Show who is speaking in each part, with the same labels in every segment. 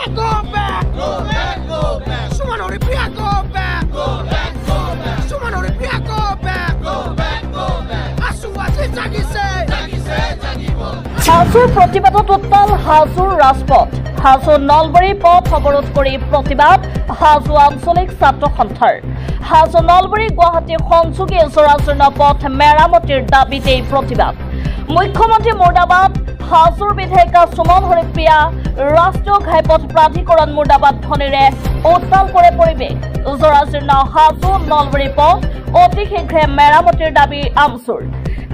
Speaker 1: Go back! Go back! Go back! Someone on the pier, go back! Go back! Go back! Someone on the pier, go back! Go back! Go back! Asuwati Jagi say! Jagi say! Jagi bo!
Speaker 2: হাজোৰ প্ৰতিবাদত উত্তাল হাজোৰ ৰাজপথ হাজো নলবাৰী পথ অৱৰোধ কৰি প্ৰতিবাদ হাজো আঞ্চলিক ছাত্ৰ সন্থাৰ হাজো নলবাৰী গুৱাহাটী সংযোগী জৰাজীৰ্ণ পথ মেৰামতিৰ দাবীত এই প্ৰতিবাদ মুখ্যমন্ত্ৰী মুৰ্দাবাদ হাজোৰ বিধায়িকা সুমন হৰিপ্ৰিয়া ৰাষ্ট্ৰীয় ঘাইপথ প্ৰাধিকৰণ মুৰ্দাবাদ ধ্বনিৰে উত্তাল কৰে পৰিৱেশ জৰাজীৰ্ণ হাজো নলবাৰী পথ অতি শীঘ্ৰে মেৰামতিৰ দাবী আমচুৰ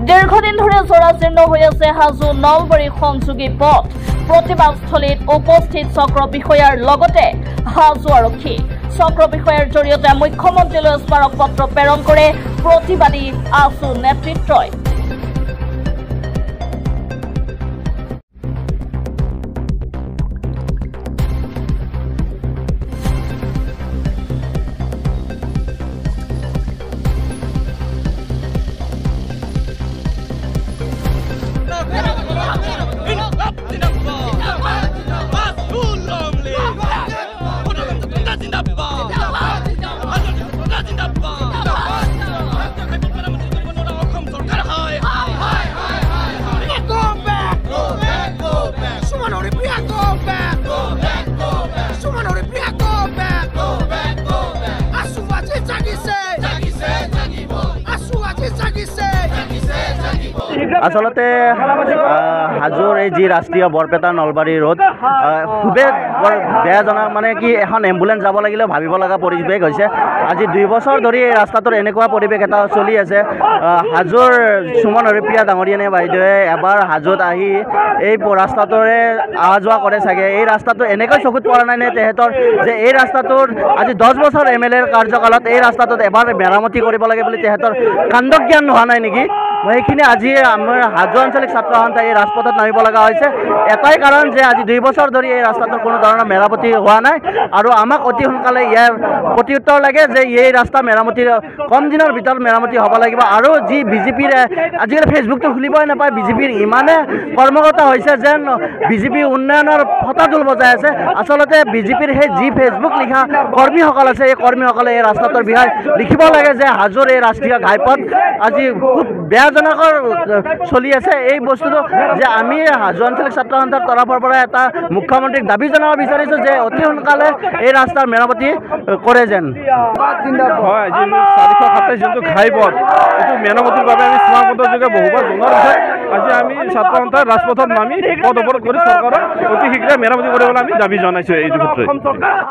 Speaker 2: দীৰ্ঘদিন ধৰি জৰাজীৰ্ণ হৈ আছে হাজো নলবাৰী সংযোগী পথ প্ৰতিবাদস্থলীত উপস্থিত চক্ৰ বিষয়াৰ লগতে হাজো আৰক্ষী চক্ৰ বিষয়াৰ জৰিয়তে মুখ্যমন্ত্ৰীলৈ স্মাৰক পত্ৰ প্ৰেৰণ কৰে প্ৰতিবাদী আছু নেতৃত্বই
Speaker 3: আচলতে হাজোৰ এই যি ৰাষ্ট্ৰীয় বৰপেটা নলবাৰী ৰোড খুবেই বৰ বেয়াজনক মানে কি এখন এম্বুলেন্স যাব লাগিলেও ভাবিব লগা পৰিৱেশ হৈছে আজি 2 বছৰ ধৰি এই ৰাস্তাটোৰ এনেকুৱা পৰিৱেশ এটা চলি আছে হাজোৰ সুমন হৰিপ্ৰিয়া ডাঙৰীয়ানে বাইদেৱে এবাৰ হাজোত আহি এই ৰাস্তাটোৰে অহা যোৱা কৰে চাগে এই ৰাস্তাটো এনেকৈ চকুত পৰা নাই নে তেহেঁতৰ যে এই ৰাস্তাটোৰ আজি 10 বছৰ এমএলএৰ কাৰ্যকালত এই ৰাস্তাটোত এবাৰ মেৰামতি কৰিব লাগে বুলি তেহেঁতৰ কাণ্ডজ্ঞান হোৱা নাই নেকি সেইখিনি আজি আমাৰ হাজো আঞ্চলিক ছাত্ৰ সন্থাই এই ৰাজপথত নামিব লগা হৈছে এটাই কাৰণ যে আজি 2 বছৰ ধৰি এই ৰাস্তাটোৰ কোনো ধৰণৰ মেৰামতি হোৱা নাই আৰু আমাক অতি সোনকালে ইয়াৰ প্ৰত্যুত্তৰ লাগে যে এই ৰাস্তা মেৰামতি কম দিনৰ ভিতৰত মেৰামতি হ'ব লাগিব আৰু যি বিজেপিৰ আজিকালি ফেচবুকটো খুলিবই নাপায় বিজেপিৰ ইমানে কৰ্মৰত হৈছে যেন বিজেপি উন্নয়নৰ ফটাদুল বজাই আছে আচলতে বিজেপিৰ সেই যি ফেচবুক লিখা কৰ্মীসকল আছে এই কৰ্মীসকলে এই ৰাস্তাটোৰ বিষয়ে লিখিব লাগে যে হাজোৰ এই ৰাষ্ট্ৰীয় ঘাইপথ আজি খুব বেয়াজনকৰ চলি আছে এই বস্তুটো যে আমি হাজো আঞ্চলিক ছাত্ৰ সন্থাৰ তৰফৰ পৰা এটা মুখ্যমন্ত্ৰীক দাবী জনাব বিচাৰিছোঁ যে অতি সোনকালে এই ৰাস্তাৰ মেৰামতি কৰে যেন
Speaker 4: হয় যি 427 যোনটো ঘাইপথ এইটো মেৰামতিৰ বাবে আমি স্মাৰকপত্ৰৰ যোগে বহুবাৰ জনোৱাৰ পিছত আজি আমি ছাত্ৰ সন্থাৰ ৰাজপথত নামি পথ অৱৰোধ কৰি চৰকাৰক অতি শীঘ্ৰে মেৰামতি কৰিবলৈ আমি দাবী জনাইছোঁ এই ক্ষেত্ৰত